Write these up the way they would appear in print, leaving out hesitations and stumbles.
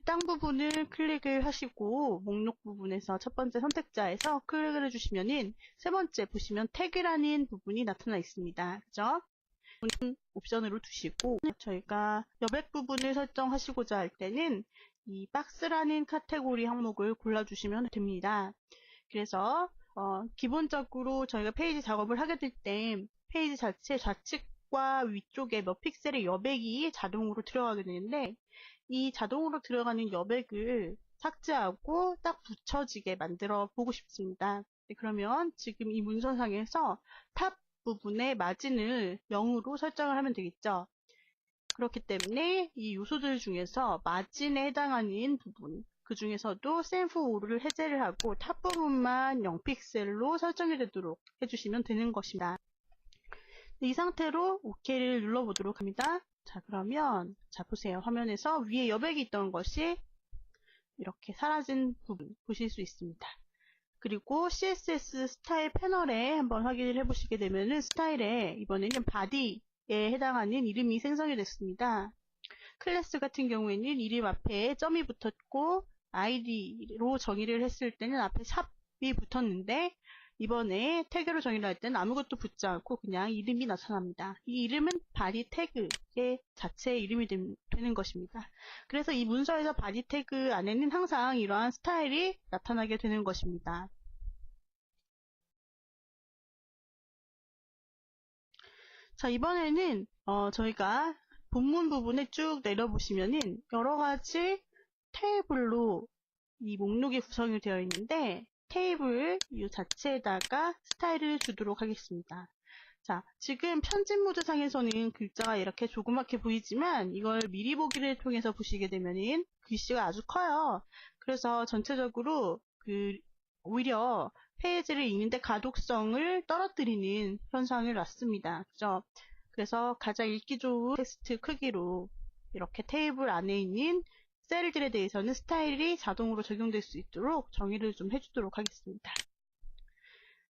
땅 부분을 클릭을 하시고 목록 부분에서 첫 번째 선택자에서 클릭을 해주시면은 세 번째 보시면 태그라는 부분이 나타나 있습니다. 그죠? 옵션으로 두시고 저희가 여백 부분을 설정하시고자 할 때는 이 박스라는 카테고리 항목을 골라주시면 됩니다. 그래서 기본적으로 저희가 페이지 작업을 하게 될 때 페이지 자체 좌측과 위쪽에 몇 픽셀의 여백이 자동으로 들어가게 되는데 이 자동으로 들어가는 여백을 삭제하고 딱 붙여지게 만들어 보고 싶습니다. 그러면 지금 이 문서상에서 탑 부분의 마진을 0으로 설정을 하면 되겠죠. 그렇기 때문에 이 요소들 중에서 마진에 해당하는 부분, 그 중에서도 셀프 오를 해제를 하고 탑 부분만 0픽셀로 설정이 되도록 해주시면 되는 것입니다. 이 상태로 OK를 눌러보도록 합니다. 자, 그러면 자 보세요. 화면에서 위에 여백이 있던 것이 이렇게 사라진 부분 보실 수 있습니다. 그리고 CSS 스타일 패널에 한번 확인을 해보시게 되면은 스타일에 이번에는 바디에 해당하는 이름이 생성이 됐습니다. 클래스 같은 경우에는 이름 앞에 점이 붙었고 id로 정의를 했을 때는 앞에 샵이 붙었는데 이번에 태그로 정의를 할 때는 아무것도 붙지 않고 그냥 이름이 나타납니다. 이 이름은 바디 태그의 자체의 이름이 되는 것입니다. 그래서 이 문서에서 바디 태그 안에는 항상 이러한 스타일이 나타나게 되는 것입니다. 자, 이번에는 저희가 본문 부분에 쭉 내려보시면은 여러 가지 테이블로 이 목록이 구성이 되어 있는데 테이블 이 자체에다가 스타일을 주도록 하겠습니다. 자, 지금 편집 모드 상에서는 글자가 이렇게 조그맣게 보이지만 이걸 미리 보기를 통해서 보시게 되면은 글씨가 아주 커요. 그래서 전체적으로 오히려 페이지를 읽는데 가독성을 떨어뜨리는 현상을 낳습니다. 그죠? 그래서 가장 읽기 좋은 텍스트 크기로 이렇게 테이블 안에 있는 셀들에 대해서는 스타일이 자동으로 적용될 수 있도록 정의를 좀 해주도록 하겠습니다.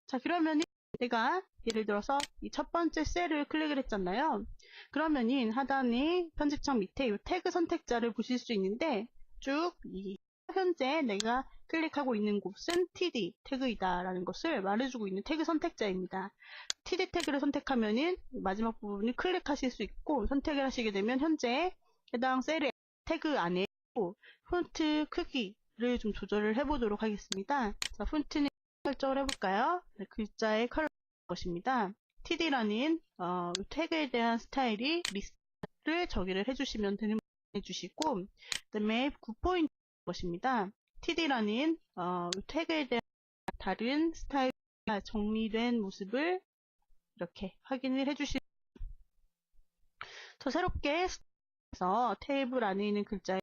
자, 그러면 내가 예를 들어서 이 첫 번째 셀을 클릭을 했잖아요. 그러면은 하단에 편집창 밑에 이 태그 선택자를 보실 수 있는데 쭉 현재 내가 클릭하고 있는 곳은 TD 태그이다 라는 것을 말해주고 있는 태그 선택자입니다. TD 태그를 선택하면은 마지막 부분을 클릭하실 수 있고 선택을 하시게 되면 현재 해당 셀의 태그 안에 폰트 크기를 좀 조절을 해보도록 하겠습니다. 자, 폰트는 설정을 해볼까요? 네, 글자의 컬러 것입니다. TD라는 태그에 대한 스타일이 리스트를 정의를 해주시면 되는 해주시고 그 다음에 9포인트 것입니다. TD라는 태그에 대한 다른 스타일과 정리된 모습을 이렇게 확인을 해주시고 더 새롭게 테이블 안에 있는 글자의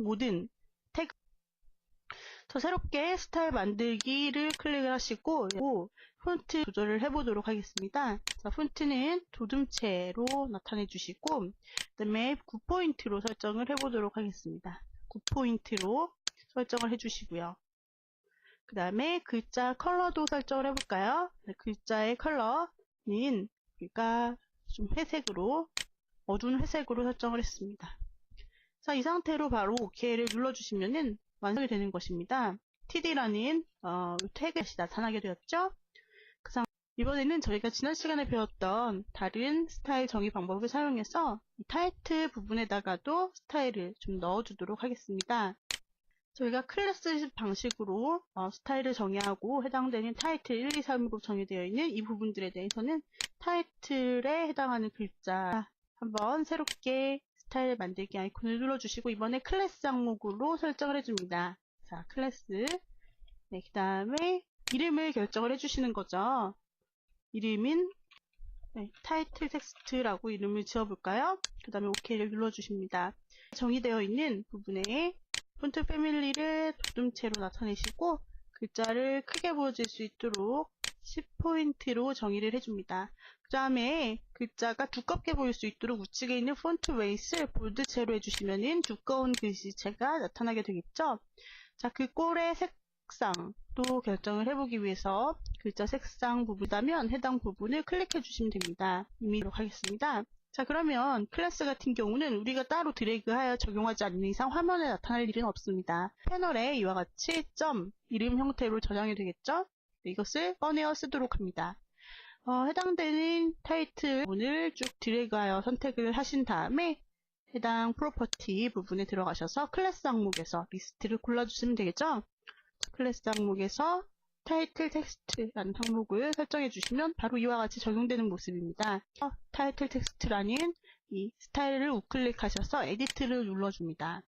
모든 태그 더 새롭게 스타일 만들기를 클릭을 하시고 폰트 조절을 해보도록 하겠습니다. 자, 폰트는 도둠체로 나타내 주시고 그 다음에 9포인트로 설정을 해보도록 하겠습니다. 9포인트로 설정을 해주시고요. 그 다음에 글자 컬러도 설정을 해볼까요? 네, 글자의 컬러는 우리가 좀 회색으로 어두운 회색으로 설정을 했습니다. 자, 이 상태로 바로 OK를 눌러주시면은 완성이 되는 것입니다. TD라는 태그가 나타나게 되었죠? 이번에는 저희가 지난 시간에 배웠던 다른 스타일 정의 방법을 사용해서 이 타이틀 부분에다가도 스타일을 좀 넣어주도록 하겠습니다. 저희가 클래스 방식으로 스타일을 정의하고 해당되는 타이틀 1, 2, 3으로 정의되어 있는 이 부분들에 대해서는 타이틀에 해당하는 글자 한번 새롭게 스타일 만들기 아이콘을 눌러주시고 이번에 클래스 항목으로 설정을 해줍니다. 자, 클래스. 네, 그 다음에 이름을 결정을 해주시는 거죠. 이름인 타이틀 텍스트라고 이름을 지어볼까요? 그 다음에 OK를 눌러주십니다. 정의되어 있는 부분에 폰트 패밀리를 도둠체로 나타내시고 글자를 크게 보여질 수 있도록 10포인트로 정의를 해줍니다. 그 다음에 글자가 두껍게 보일 수 있도록 우측에 있는 폰트 웨이스를 볼드체로 해주시면 두꺼운 글씨체가 나타나게 되겠죠. 자, 그 꼴의 색상도 결정을 해보기 위해서 글자 색상 부분이라면 해당 부분을 클릭해 주시면 됩니다. 임의로 하겠습니다. 자, 그러면 클래스 같은 경우는 우리가 따로 드래그하여 적용하지 않는 이상 화면에 나타날 일은 없습니다. 패널에 이와 같이 점, 이름 형태로 저장이 되겠죠? 네, 이것을 꺼내어 쓰도록 합니다. 해당되는 타이틀 부분을 쭉 드래그하여 선택을 하신 다음에 해당 프로퍼티 부분에 들어가셔서 클래스 항목에서 리스트를 골라주시면 되겠죠? 클래스 항목에서 타이틀 텍스트라는 항목을 설정해 주시면 바로 이와 같이 적용되는 모습입니다. 타이틀 텍스트라는 이 스타일을 우클릭하셔서 에디트를 눌러줍니다.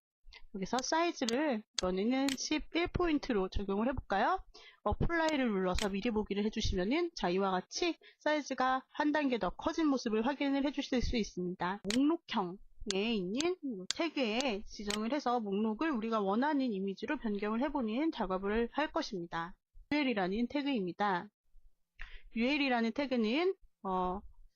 여기서 사이즈를 이번에는 11포인트로 적용을 해볼까요? 어플라이를 눌러서 미리 보기를 해주시면은 자, 이와 같이 사이즈가 한 단계 더 커진 모습을 확인을 해주실 수 있습니다. 목록형에 있는 태그에 지정을 해서 목록을 우리가 원하는 이미지로 변경을 해보는 작업을 할 것입니다. UL이라는 태그입니다. UL이라는 태그는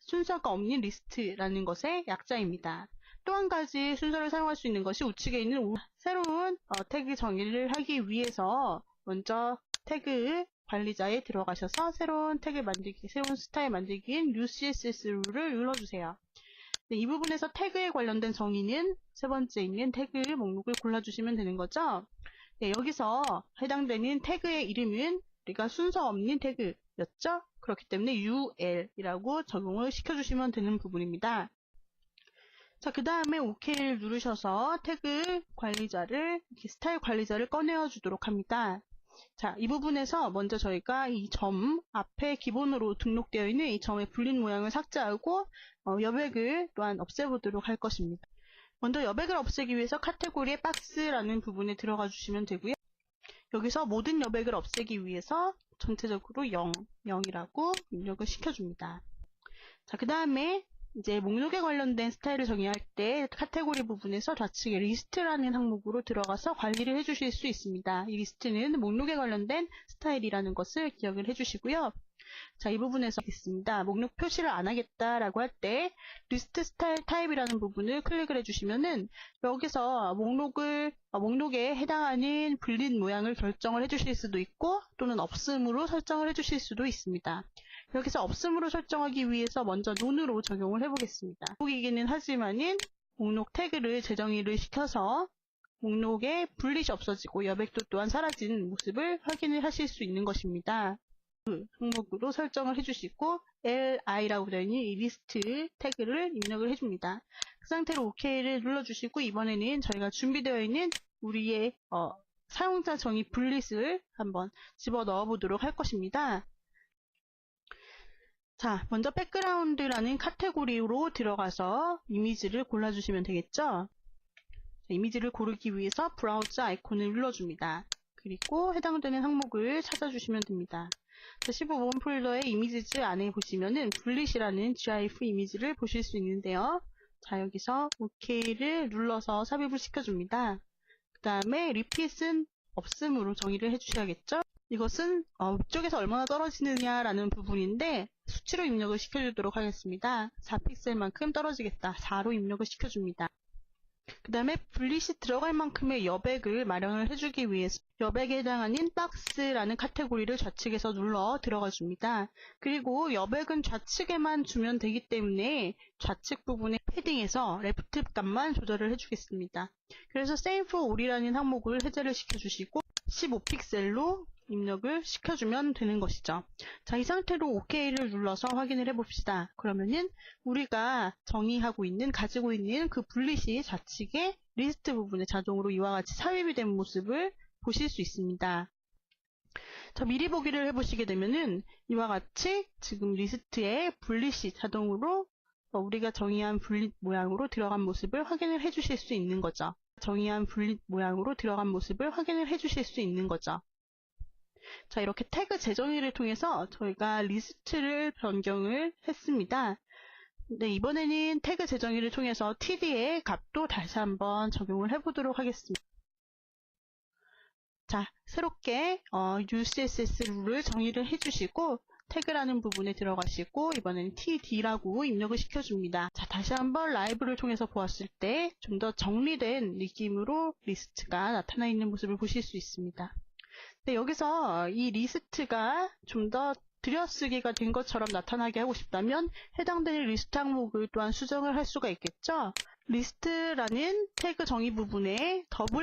순서가 없는 리스트라는 것의 약자입니다. 또 한 가지 순서를 사용할 수 있는 것이 우측에 있는 새로운 태그 정의를 하기 위해서 먼저 태그 관리자에 들어가셔서 새로운 태그 만들기, 새로운 스타일 만들기인 New CSS 룰을 눌러주세요. 네, 이 부분에서 태그에 관련된 정의는 세 번째 있는 태그 목록을 골라주시면 되는 거죠. 네, 여기서 해당되는 태그의 이름은 우리가 순서 없는 태그였죠. 그렇기 때문에 UL이라고 적용을 시켜주시면 되는 부분입니다. 자, 그 다음에 OK를 누르셔서 태그 관리자를, 스타일 관리자를 꺼내어 주도록 합니다. 자, 이 부분에서 먼저 저희가 이 점 앞에 기본으로 등록되어 있는 이 점의 불린 모양을 삭제하고 여백을 또한 없애보도록 할 것입니다. 먼저 여백을 없애기 위해서 카테고리의 박스라는 부분에 들어가 주시면 되고요. 여기서 모든 여백을 없애기 위해서 전체적으로 0이라고 입력을 시켜줍니다. 자, 그 다음에 이제 목록에 관련된 스타일을 정의할 때 카테고리 부분에서 좌측에 리스트라는 항목으로 들어가서 관리를 해주실 수 있습니다. 이 리스트는 목록에 관련된 스타일이라는 것을 기억을 해주시고요. 자, 이 부분에서 있습니다. 목록 표시를 안 하겠다라고 할 때 리스트 스타일 타입이라는 부분을 클릭을 해주시면은 여기서 목록에 해당하는 불린 모양을 결정을 해주실 수도 있고 또는 없음으로 설정을 해주실 수도 있습니다. 여기서 없음으로 설정하기 위해서 먼저 논으로 적용을 해보겠습니다. 목록이기는 하지만은 목록 태그를 재정의를 시켜서 목록에 불릿이 없어지고 여백도 또한 사라진 모습을 확인을 하실 수 있는 것입니다. 그 항목으로 설정을 해주시고 LI라고 되어 있는 이 리스트 태그를 입력을 해줍니다. 그 상태로 OK를 눌러주시고 이번에는 저희가 준비되어 있는 우리의 사용자 정의 불릿을 한번 집어넣어 보도록 할 것입니다. 자, 먼저 백그라운드라는 카테고리로 들어가서 이미지를 골라주시면 되겠죠? 이미지를 고르기 위해서 브라우저 아이콘을 눌러줍니다. 그리고 해당되는 항목을 찾아주시면 됩니다. 15번 폴더의 이미지즈 안에 보시면은 불릿이라는 GIF 이미지를 보실 수 있는데요. 자, 여기서 OK를 눌러서 삽입을 시켜줍니다. 그 다음에 리핏은 없음으로 정의를 해주셔야겠죠? 이것은 위쪽에서 얼마나 떨어지느냐라는 부분인데 수치로 입력을 시켜주도록 하겠습니다. 4픽셀만큼 떨어지겠다. 4로 입력을 시켜줍니다. 그 다음에 불릿이 들어갈 만큼의 여백을 마련을 해주기 위해서 여백에 해당하는 박스라는 카테고리를 좌측에서 눌러 들어가 줍니다. 그리고 여백은 좌측에만 주면 되기 때문에 좌측 부분의 패딩에서 레프트 값만 조절을 해주겠습니다. 그래서 Same for All이라는 항목을 해제를 시켜주시고 15픽셀로 입력을 시켜주면 되는 것이죠. 자, 이 상태로 OK를 눌러서 확인을 해봅시다. 그러면은 우리가 가지고 있는 그 불릿이 좌측에 리스트 부분에 자동으로 이와 같이 삽입이 된 모습을 보실 수 있습니다. 자, 미리 보기를 해보시게 되면은 이와 같이 지금 리스트에 불릿이 자동으로 우리가 정의한 불릿 모양으로 들어간 모습을 확인을 해주실 수 있는 거죠. 자, 이렇게 태그 재정의를 통해서 저희가 리스트를 변경을 했습니다. 네, 이번에는 태그 재정의를 통해서 td의 값도 다시 한번 적용을 해보도록 하겠습니다. 자, 새롭게 UCSS 룰을 정의를 해주시고 태그라는 부분에 들어가시고 이번에는 td라고 입력을 시켜줍니다. 자, 다시 한번 라이브를 통해서 보았을 때 좀 더 정리된 느낌으로 리스트가 나타나 있는 모습을 보실 수 있습니다. 네, 여기서 이 리스트가 좀 더 들여쓰기가 된 것처럼 나타나게 하고 싶다면 해당되는 리스트 항목을 또한 수정을 할 수가 있겠죠. 리스트라는 태그 정의 부분에 더블